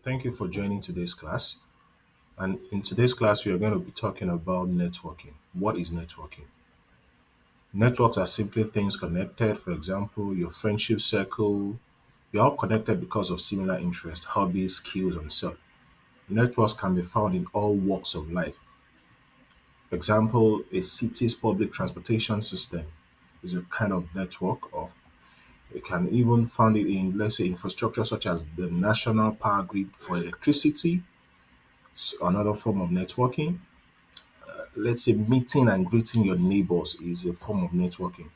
Thank you for joining today's class. And in today's class, we are going to be talking about networking. What is networking? Networks are simply things connected. For example, your friendship circle, you're all connected because of similar interests, hobbies, skills, and so. Networks can be found in all walks of life. Example, a city's public transportation system is a kind of network of you can even find it in, let's say, infrastructure such as the national power grid for electricity. It's another form of networking. Let's say meeting and greeting your neighbors is a form of networking.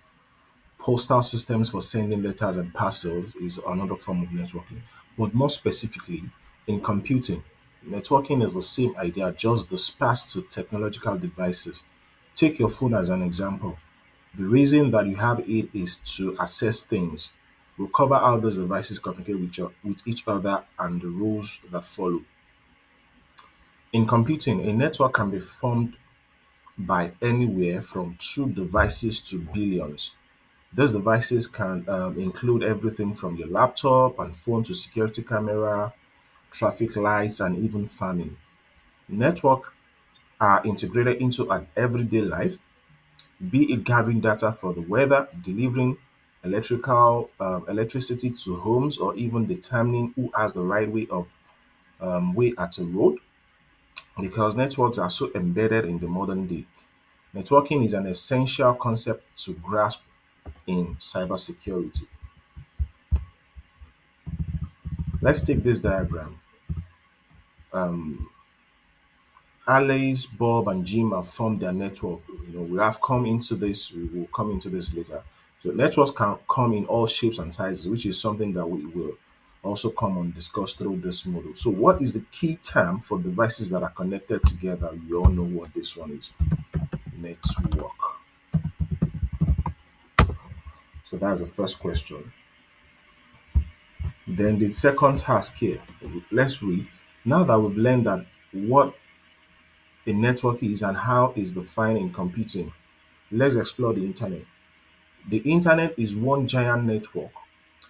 Postal systems for sending letters and parcels is another form of networking. But more specifically, in computing, networking is the same idea, just dispersed to technological devices. Take your phone as an example. The reason that you have it is to access things. We'll cover how those devices communicate with each other and the rules that follow. In computing, a network can be formed by anywhere from two devices to billions. These devices can include everything from your laptop and phone to security camera, traffic lights, and even farming. Network are integrated into an everyday life, be it gathering data for the weather, delivering electricity to homes, or even determining who has the right way at a road. Because networks are so embedded in the modern day, networking is an essential concept to grasp in cybersecurity. Let's take this diagram. Alice, Bob, and Jim have formed their network. We have come into this, we will come into this later. So networks can come in all shapes and sizes, which is something that we will also come and discuss through this model. So what is the key term for devices that are connected together? You all know what this one is. Network. So that's the first question. Then the second task here, let's read. Now that we've learned that what a network is and how it's defined in computing, let's explore the internet. The internet is one giant network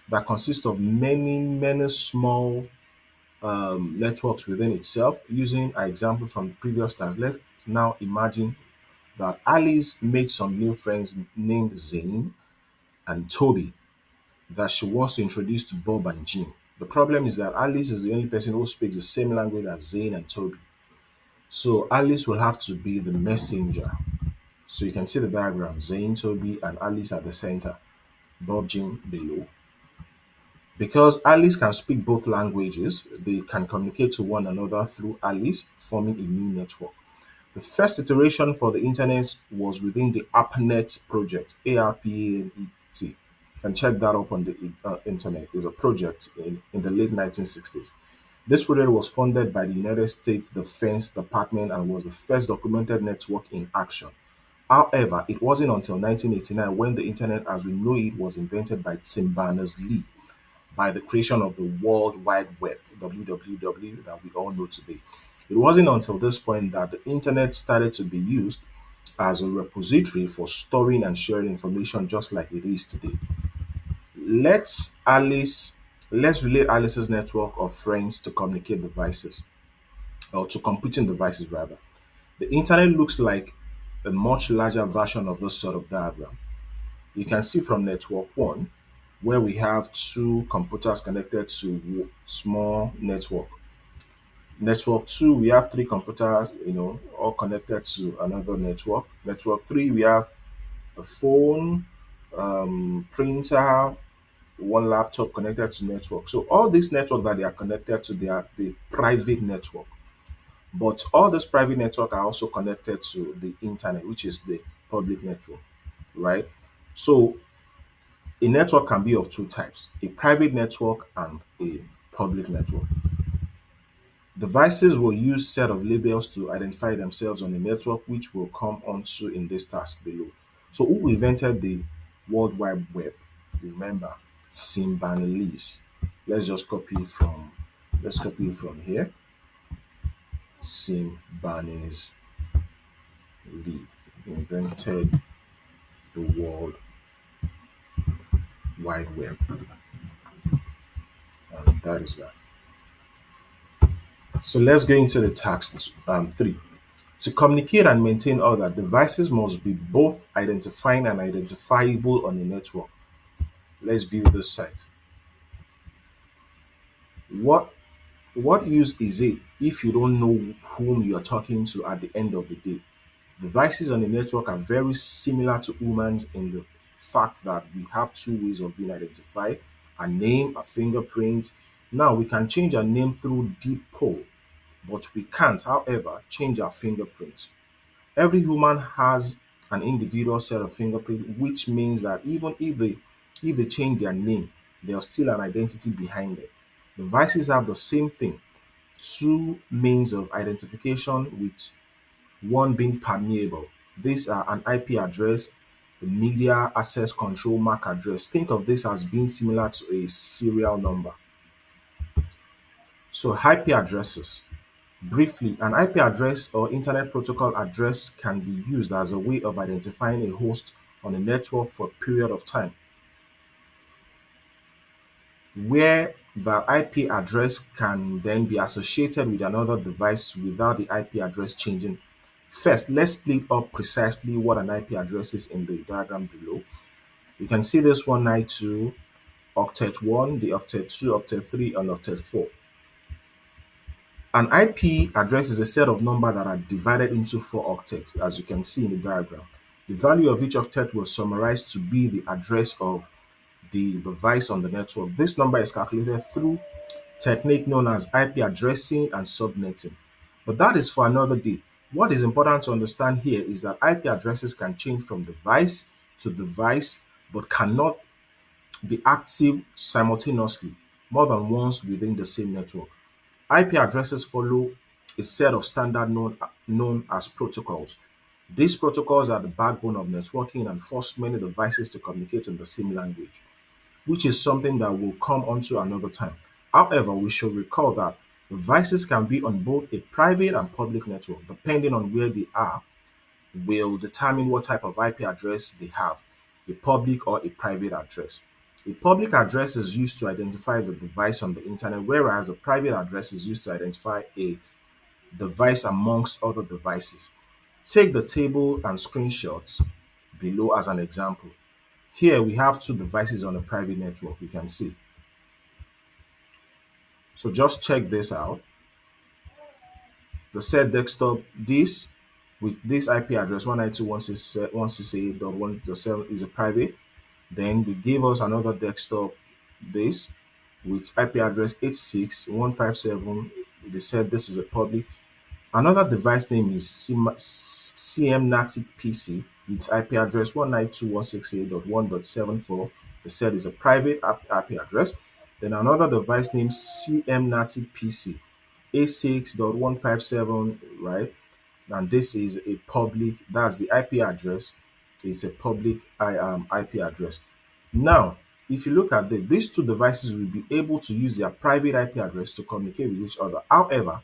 that consists of many small networks within itself. Using our example from the previous task, let's now imagine that Alice made some new friends named Zane and Toby that she wants to introduce to Bob and Jim. The problem is that Alice is the only person who speaks the same language as Zane and Toby. So Alice will have to be the messenger. So you can see the diagram, Zane, Toby, and Alice at the center, Bob, Jim below. Because Alice can speak both languages, they can communicate to one another through Alice, forming a new network. The first iteration for the internet was within the ARPANET project, ARPANET. You can check that up on the internet. It's a project in the late 1960s. This project was funded by the United States Defense Department and was the first documented network in action. However, it wasn't until 1989 when the internet as we know it was invented by Tim Berners-Lee by the creation of the World Wide Web, WWW, that we all know today. It wasn't until this point that the internet started to be used as a repository for storing and sharing information just like it is today. Let's Alice let's relate Alice's network of friends to communicate devices or to computing devices rather. The internet looks like a much larger version of this sort of diagram. You can see from network one, where we have two computers connected to small network. Network two, we have three computers, all connected to another network. Network three, we have a phone, printer, one laptop connected to network. So all these networks that they are connected to, they are the private network. But all these private network are also connected to the internet, which is the public network, right? So a network can be of two types, a private network and a public network. Devices will use set of labels to identify themselves on the network, which we'll come onto in this task below. So who invented the World Wide Web? Remember, Tim Berners-Lee. Let's copy it from here. Tim Berners-Lee invented the World Wide Web. And that is that. So let's go into the task 3. To communicate and maintain order, devices must be both identifying and identifiable on the network. Let's view this site. What what use is it if you don't know whom you are talking to at the end of the day? Devices on the network are very similar to humans in the fact that we have two ways of being identified: a name, a fingerprint. Now we can change our name through deep poll, but we can't, however, change our fingerprints. Every human has an individual set of fingerprints, which means that even if they change their name, there's still an identity behind it. Devices have the same thing, two means of identification with one being permeable. These are an IP address, the media access control MAC address. Think of this as being similar to a serial number. So IP addresses. Briefly, an IP address or Internet Protocol address can be used as a way of identifying a host on a network for a period of time, where the IP address can then be associated with another device without the IP address changing. First, let's split up precisely what an IP address is in the diagram below. You can see this 192, octet 1, the octet 2, octet 3, and octet 4. An IP address is a set of numbers that are divided into four octets, as you can see in the diagram. The value of each octet was summarized to be the address of the device on the network. This number is calculated through technique known as IP addressing and subnetting. But that is for another day. What is important to understand here is that IP addresses can change from device to device but cannot be active simultaneously more than once within the same network. IP addresses follow a set of standards known as protocols. These protocols are the backbone of networking and force many devices to communicate in the same language, which is something that we'll come onto another time. However, we should recall that devices can be on both a private and public network. Depending on where they are, will determine what type of IP address they have, a public or a private address. A public address is used to identify the device on the internet, whereas a private address is used to identify a device amongst other devices. Take the table and screenshots below as an example. Here we have two devices on a private network, you can see. So just check this out. The said desktop, this with this IP address 192.168.1.7 is a private. Then they gave us another desktop, this with IP address 86.157. They said this is a public. Another device name is CMNATIC PC with IP address 192.168.1.74. They said is a private IP address. Then another device named CMNATIC PC A6.157, right? And this is a public, that's the IP address. It's a public IP address. Now, if you look at this, these two devices will be able to use their private IP address to communicate with each other. However,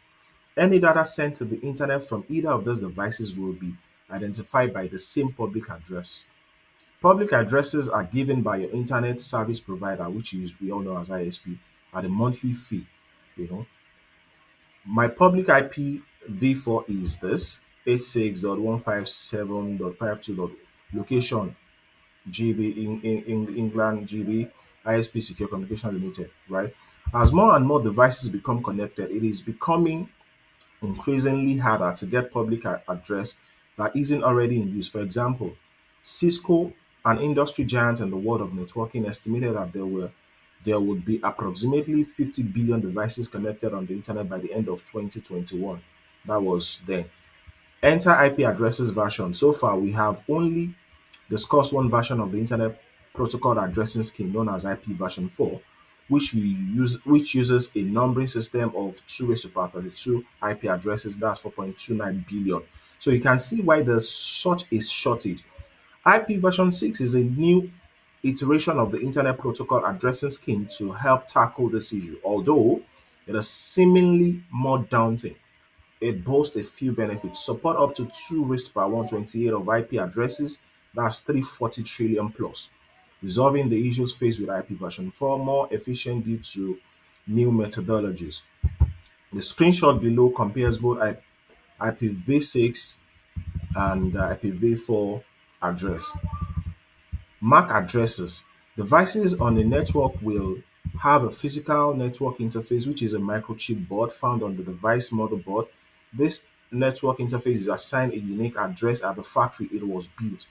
any data sent to the internet from either of those devices will be identified by the same public address. Public addresses are given by your internet service provider, which is we all know as ISP, at a monthly fee. You know, my public IP v4 is this 86.157.52. Location GB in England GB ISP Secure Communication Limited, right? As more and more devices become connected, it is becoming increasingly harder to get public address that isn't already in use. For example, Cisco, an industry giant in the world of networking, estimated that there would be approximately 50 billion devices connected on the internet by the end of 2021. That was then. Enter IP addresses version. So far, we have only discussed one version of the Internet Protocol addressing scheme known as IP version 4, which uses a numbering system of 2 raised to the power 32 IP addresses. That's 4.29 billion. So you can see why there's such a shortage. IP version 6 is a new iteration of the Internet Protocol addressing scheme to help tackle this issue, although it is seemingly more daunting. It boasts a few benefits: support up to 2 raised to power 128 of IP addresses, that's 340 trillion plus, resolving the issues faced with IP version 4, more efficient due to new methodologies. The screenshot below compares both IPv6 and IPv4 address. MAC addresses. Devices on the network will have a physical network interface, which is a microchip board found on the device motherboard. This network interface is assigned a unique address at the factory it was built,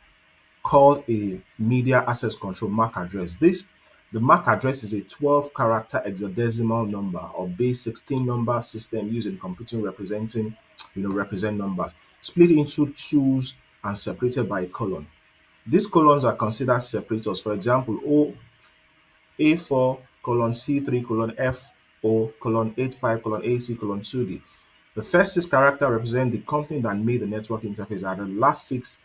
called a media access control MAC address. The MAC address is a 12-character hexadecimal number or base 16 number system used in computing represent numbers, split into twos and separated by a colon. These colons are considered separators. For example, A4 colon C3 colon FO colon 85 colon AC colon 2D. The first six characters represent the company that made the network interface, and the last six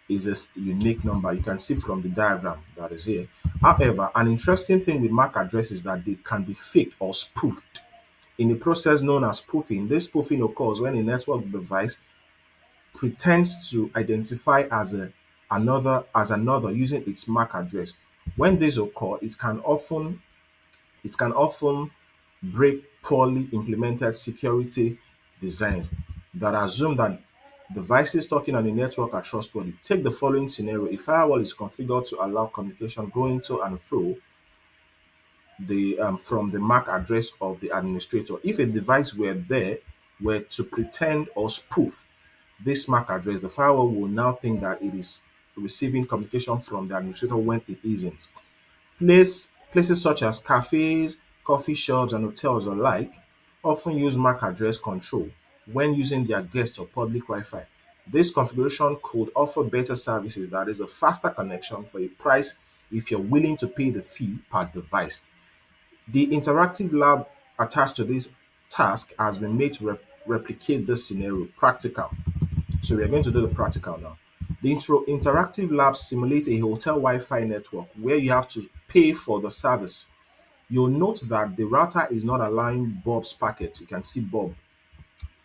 is a unique number. You can see from the diagram that is here. However, an interesting thing with MAC addresses is that they can be faked or spoofed. In a process known as spoofing, this spoofing occurs when a network device pretends to identify as another using its MAC address. When this occurs, it can often break poorly implemented security designs that assume that devices talking on the network are trustworthy. Take the following scenario. A firewall is configured to allow communication going to and fro from the MAC address of the administrator. If a device were to pretend or spoof this MAC address, the firewall will now think that it is receiving communication from the administrator when it isn't. Places such as cafes, coffee shops, and hotels alike often use MAC address control when using their guest or public Wi-Fi. This configuration could offer better services, that is, a faster connection for a price if you're willing to pay the fee per device. The interactive lab attached to this task has been made to replicate this scenario practical. So we are going to do the practical now. The interactive lab simulates a hotel Wi-Fi network where you have to pay for the service. You'll note that the router is not allowing Bob's packet. You can see Bob,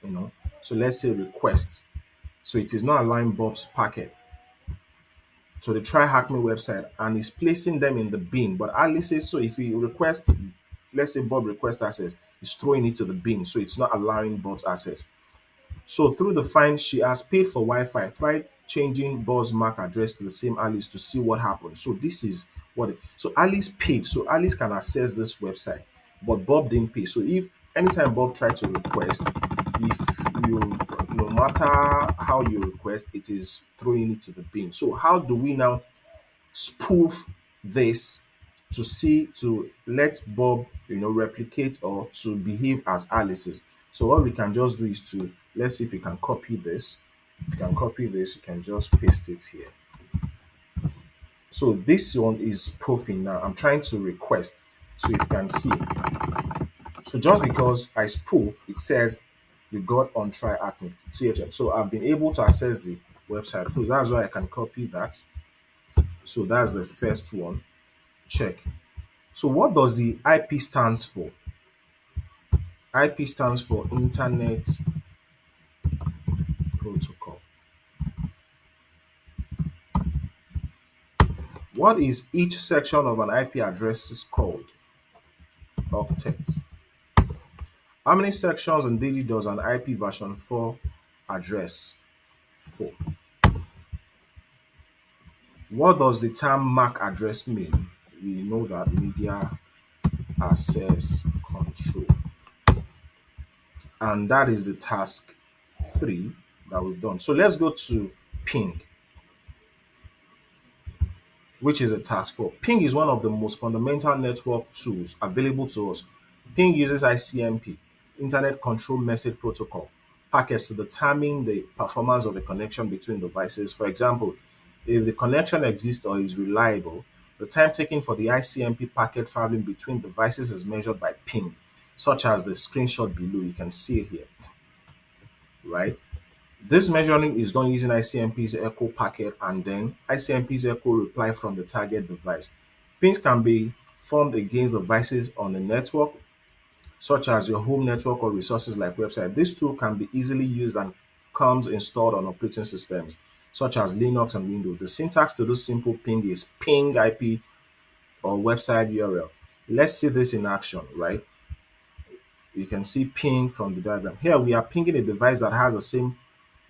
you know. So let's say request. So it is not allowing Bob's packet to the TryHackMe website and is placing them in the bin. But Ali says so if you request, let's say Bob requests access, it's throwing it to the bin. So it's not allowing Bob's access. So through the find, she has paid for Wi-Fi. Try changing Bob's MAC address to the same Alice to see what happens. So this is so Alice paid. So Alice can access this website, but Bob didn't pay. So if anytime Bob tried to request, if you no matter how you request, it is throwing it to the bin. So how do we now spoof this to let Bob, replicate or to behave as Alice's? So what we can just do is to let's see if we can copy this. If you can copy this, you can just paste it here. So this one is spoofing now. I'm trying to request. So you can see. So just because I spoof, it says you got on TryHackMe THM. So I've been able to access the website. So that's why I can copy that. So that's the first one. Check. So what does the IP stands for? IP stands for Internet Protocol. What is each section of an IP address is called? Octets. How many sections and digits does an IP version 4 address? 4. What does the term MAC address mean? We know that media access control. And that is the task 3 that we've done. So let's go to ping, which is a task 4. Ping is one of the most fundamental network tools available to us. Ping uses ICMP, Internet Control Message Protocol, packets to determine the performance of the connection between devices. For example, if the connection exists or is reliable, the time taken for the ICMP packet traveling between devices is measured by ping, such as the screenshot below. You can see it here, right? This measuring is done using ICMP's echo packet and then ICMP's echo reply from the target device. Pings can be formed against devices on the network, such as your home network or resources like website. This tool can be easily used and comes installed on operating systems such as Linux and Windows. The syntax to this simple ping is ping IP or website URL. Let's see this in action, right? You can see ping from the diagram. Here we are pinging a device that has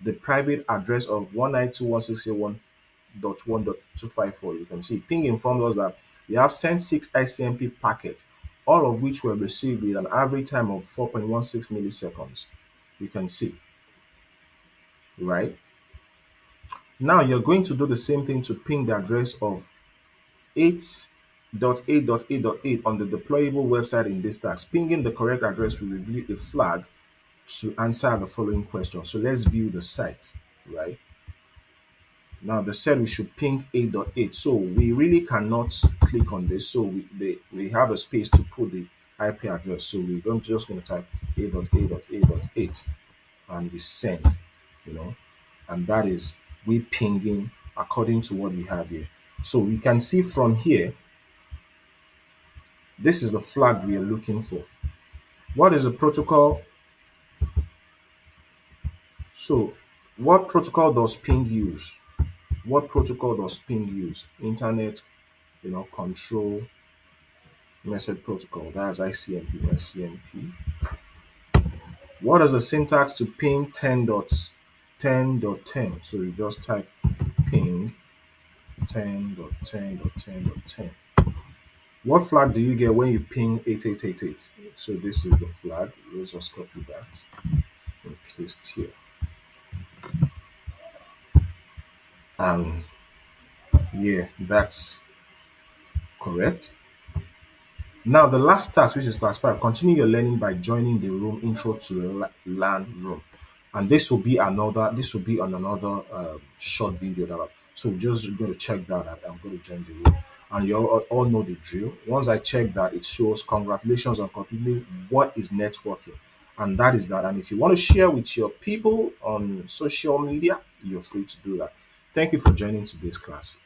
the private address of 192.168.1.1.254. You can see ping informs us that we have sent 6 ICMP packets, all of which were received with an average time of 4.16 milliseconds. You can see, right? Now you're going to do the same thing to ping the address of 8.8.8.8 on the deployable website in this task. Pinging the correct address will reveal a flag to answer the following question. So let's view the site, right? Now they said we should ping 8.8. So we really cannot click on this. So we have a space to put the IP address. So we're just going to type 8.8.8.8 and we send, you know, and that is we pinging according to what we have here. So we can see from here, this is the flag we are looking for. What is the protocol? So what protocol does ping use? What protocol does ping use? Internet, control message protocol. That's ICMP. What is the syntax to ping 10.10.10? So you just type ping 10.10.10.10. What flag do you get when you ping 8888? So this is the flag. Let's just copy that and paste here. And yeah, that's correct. Now, the last task, which is task 5, continue your learning by joining the room intro to LAN room. And this will be on another short video so we're just going to check that out. I'm going to join the room. And you all know the drill. Once I check that, it shows congratulations on completing what is networking. And that is that. And if you want to share with your people on social media, you're free to do that. Thank you for joining today's class.